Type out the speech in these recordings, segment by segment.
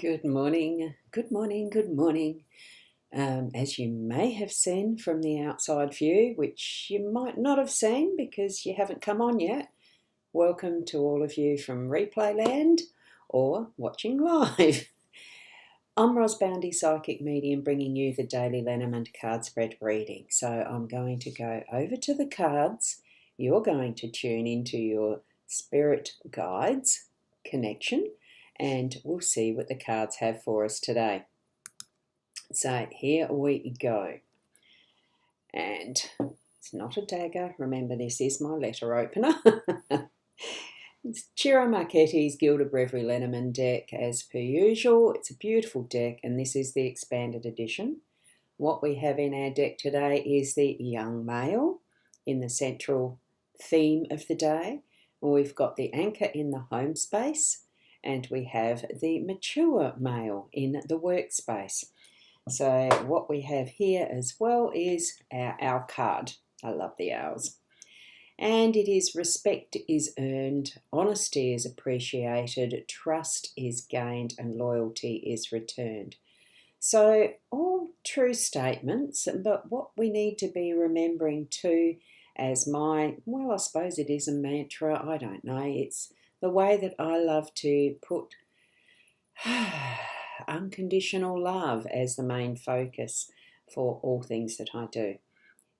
Good morning, good morning, good morning. As you may have seen from the outside view, which you might not have seen because you haven't come on yet, welcome to all of you from replay land or watching live. I'm Ros Boundy, Psychic Medium, bringing you the daily Lenormand card spread reading. So I'm going to go over to the cards. You're going to tune into your spirit guides connection, and we'll see what the cards have for us today. So here we go. And it's not a dagger. Remember, this is my letter opener. It's Ciro Marchetti's Gilded Reverie Lenormand deck as per usual. It's a beautiful deck, and this is the expanded edition. What we have in our deck today is the young male in the central theme of the day. We've got the anchor in the home space, and we have the mature male in the workspace. So what we have here as well is our owl card. I love the owls. And it is respect is earned, honesty is appreciated, trust is gained, and loyalty is returned. So all true statements, but what we need to be remembering too as I suppose it is a mantra, I don't know, it's the way that I love to put unconditional love as the main focus for all things that I do.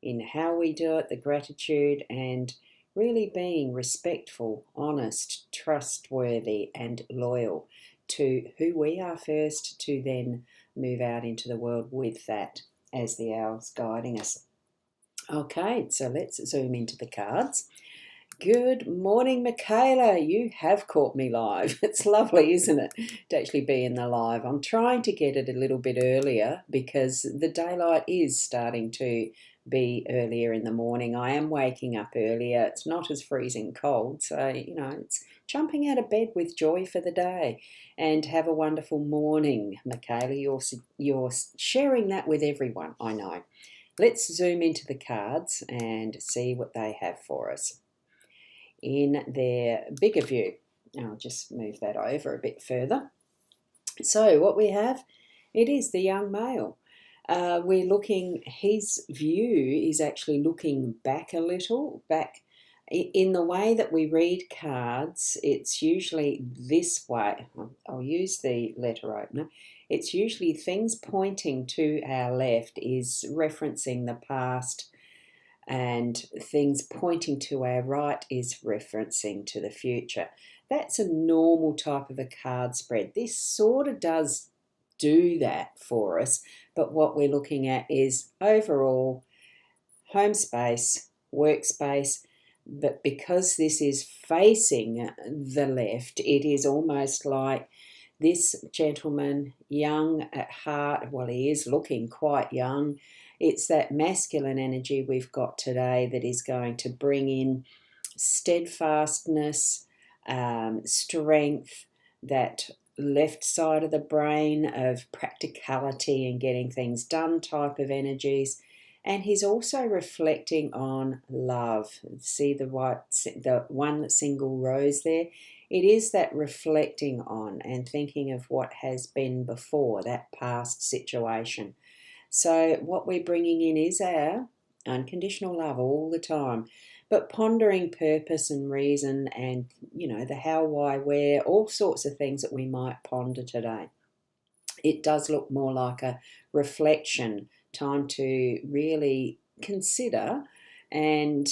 In how we do it, the gratitude, and really being respectful, honest, trustworthy, and loyal to who we are first, to then move out into the world with that as the owls guiding us. Okay, so let's zoom into the cards. Good morning, Michaela. You have caught me live. It's lovely, isn't it, to actually be in the live. I'm trying to get it a little bit earlier because the daylight is starting to be earlier in the morning. I am waking up earlier. It's not as freezing cold. So, it's jumping out of bed with joy for the day. And have a wonderful morning, Michaela. You're sharing that with everyone, I know. Let's zoom into the cards and see what they have for us. In their bigger view, I'll just move that over a bit further. So what we have, it is the young male. We're looking, his view is actually looking back a little, back in the way that we read cards. It's usually this way. I'll use the letter opener. It's usually things pointing to our left is referencing the past, and things pointing to our right is referencing to the future. That's a normal type of a card spread. This sort of does do that for us, but what we're looking at is overall home space, workspace, but because this is facing the left, it is almost like this gentleman, young at heart, well, he is looking quite young. It's that masculine energy we've got today that is going to bring in steadfastness, strength, that left side of the brain of practicality and getting things done type of energies. And he's also reflecting on love. See the one single rose there? It is that reflecting on and thinking of what has been before, that past situation. So what we're bringing in is our unconditional love all the time, but pondering purpose and reason and, the how, why, where, all sorts of things that we might ponder today. It does look more like a reflection, time to really consider and,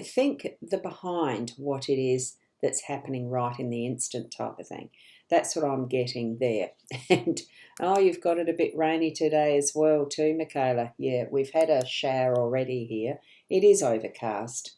think the behind what it is that's happening right in the instant type of thing. That's what I'm getting there. And, you've got it a bit rainy today as well too, Michaela. Yeah, we've had a shower already here. It is overcast,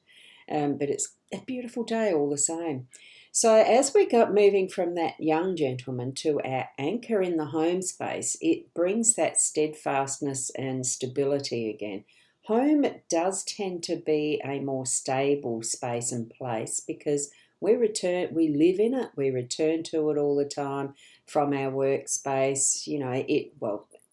but it's a beautiful day all the same. So as we got moving from that young gentleman to our anchor in the home space, it brings that steadfastness and stability again. Home does tend to be a more stable space and place because we live in it, we return to it all the time from our workspace.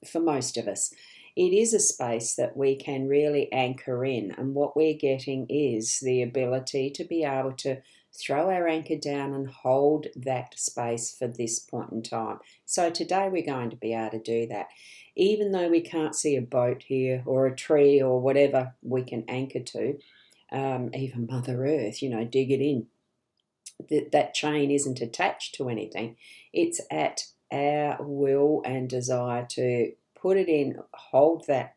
For most of us, it is a space that we can really anchor in. And what we're getting is the ability to be able to throw our anchor down and hold that space for this point in time. So today we're going to be able to do that. Even though we can't see a boat here or a tree or whatever we can anchor to, even Mother Earth, you know, dig it in. That chain isn't attached to anything. It's at our will and desire to put it in, hold that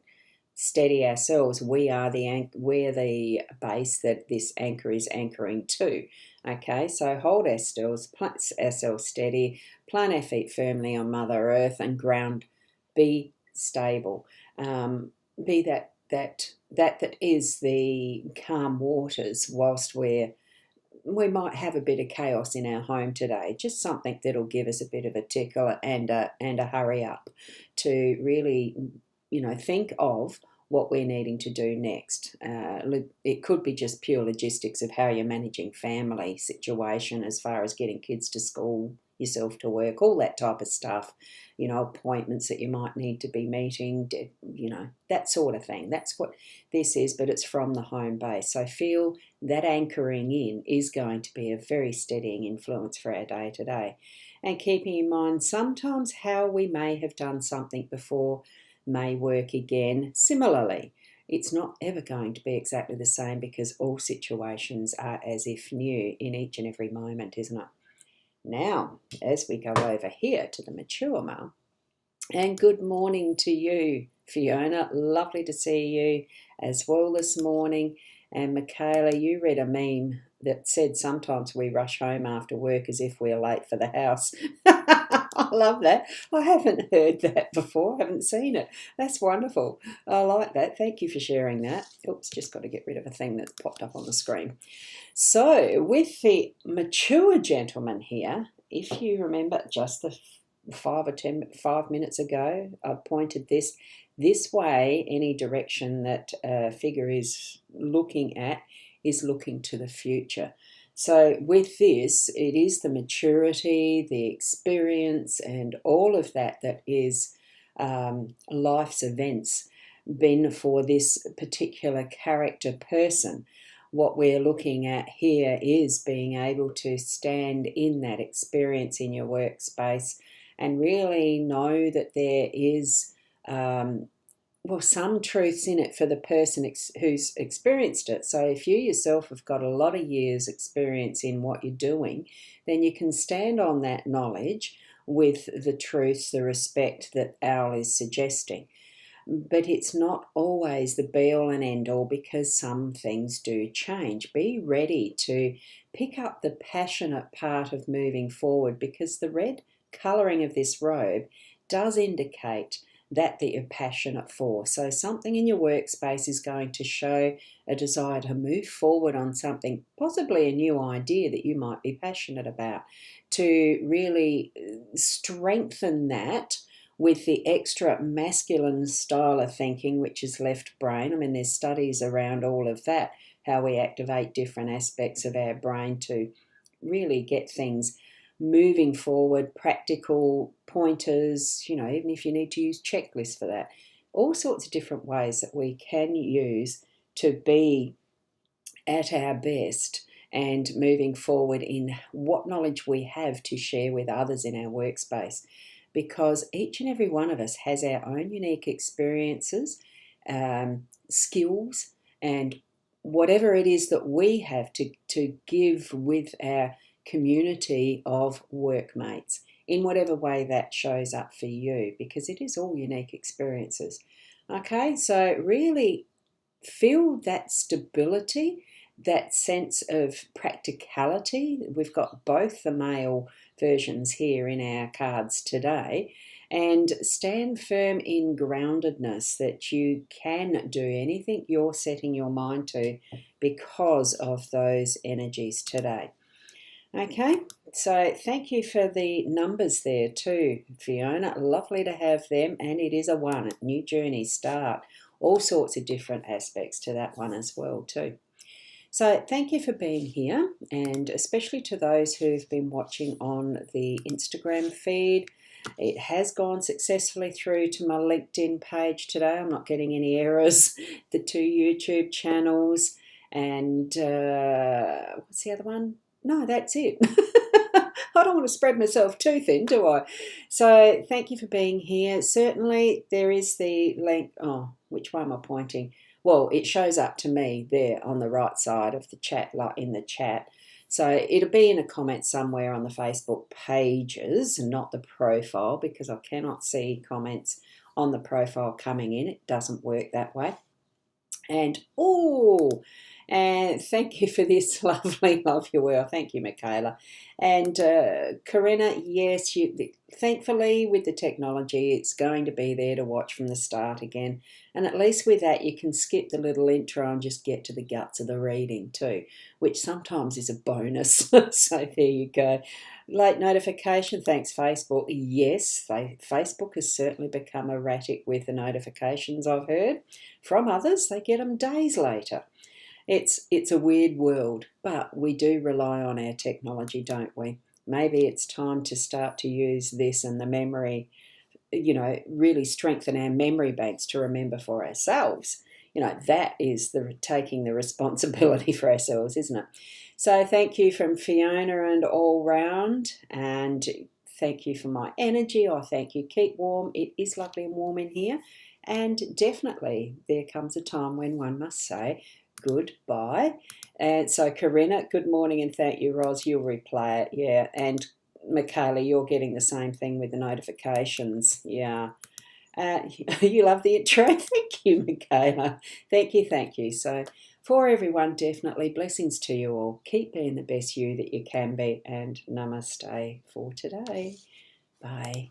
steady ourselves. We're the base that this anchor is anchoring to. Okay, so hold ourselves, plant ourselves steady, plant our feet firmly on Mother Earth and ground. Be stable. Be that is the calm waters whilst we might have a bit of chaos in our home today, just something that'll give us a bit of a tickle and a hurry up to really, you know, think of what we're needing to do next. It could be just pure logistics of how you're managing family situation as far as getting kids to school, yourself to work, all that type of stuff, you know, appointments that you might need to be meeting, you know, that sort of thing. That's what this is, but it's from the home base. So feel that anchoring in is going to be a very steadying influence for our day to day. And keeping in mind sometimes how we may have done something before may work again similarly. It's not ever going to be exactly the same because all situations are as if new in each and every moment, isn't it? Now, as we go over here to the mature mum, and good morning to you, Fiona. Lovely to see you as well this morning. And Michaela, you read a meme that said sometimes we rush home after work as if we're late for the house. I love that. I haven't heard that before. I haven't seen it. That's wonderful. I like that. Thank you for sharing that. Oops, just got to get rid of a thing that popped up on the screen. So with the mature gentleman here, if you remember just the 5 minutes ago, I pointed this way. Any direction that a figure is looking at is looking to the future. So with this, it is the maturity, the experience, and all of that is life's events been for this particular character person. What we're looking at here is being able to stand in that experience in your workspace and really know that there is some truths in it for the person who's experienced it. So if you yourself have got a lot of years experience in what you're doing, then you can stand on that knowledge with the truths, the respect that Owl is suggesting. But it's not always the be-all and end-all because some things do change. Be ready to pick up the passionate part of moving forward because the red colouring of this robe does indicate that you're passionate for. So something in your workspace is going to show a desire to move forward on something, possibly a new idea that you might be passionate about, to really strengthen that with the extra masculine style of thinking, which is left brain. I mean, there's studies around all of that, how we activate different aspects of our brain to really get things moving forward, practical pointers, you know, even if you need to use checklists for that. All sorts of different ways that we can use to be at our best and moving forward in what knowledge we have to share with others in our workspace. Because each and every one of us has our own unique experiences, skills, and whatever it is that we have to give with our community of workmates in whatever way that shows up for you, because it is all unique experiences. Okay, so really feel that stability, that sense of practicality. We've got both the male versions here in our cards today, and stand firm in groundedness that you can do anything you're setting your mind to because of those energies today. Okay, so thank you for the numbers there too, Fiona. Lovely to have them, and it is a 1, new journey start. All sorts of different aspects to that one as well too. So thank you for being here, and especially to those who've been watching on the Instagram feed. It has gone successfully through to my LinkedIn page today. I'm not getting any errors. The 2 YouTube channels, and what's the other one? no, that's it. I don't want to spread myself too thin, do I? So thank you for being here. Certainly there is the link. Oh, which way am I pointing? Well, it shows up to me there on the right side of the chat, like in the chat. So it'll be in a comment somewhere on the Facebook pages, not the profile, because I cannot see comments on the profile coming in. It doesn't work that way. And and thank you for this lovely love you well. Thank you, Michaela. And Corinna, yes, thankfully with the technology, it's going to be there to watch from the start again. And at least with that, you can skip the little intro and just get to the guts of the reading too, which sometimes is a bonus. So there you go. Late notification, thanks Facebook. Yes, Facebook has certainly become erratic with the notifications, I've heard from others. They get them days later. It's a weird world, but we do rely on our technology, don't we? Maybe it's time to start to use this and the memory, really strengthen our memory banks to remember for ourselves. That is taking the responsibility for ourselves, isn't it? So thank you from Fiona and all round, and thank you for my energy. I thank you. Keep warm. It is lovely and warm in here, and definitely there comes a time when one must say goodbye. And so Corinna, good morning, and thank you, Ros. You'll replay it, yeah. And Michaela, you're getting the same thing with the notifications, yeah. You love the intro. Thank you, Michaela. Thank you. So for everyone, definitely blessings to you all. Keep being the best you that you can be, and namaste for today. Bye.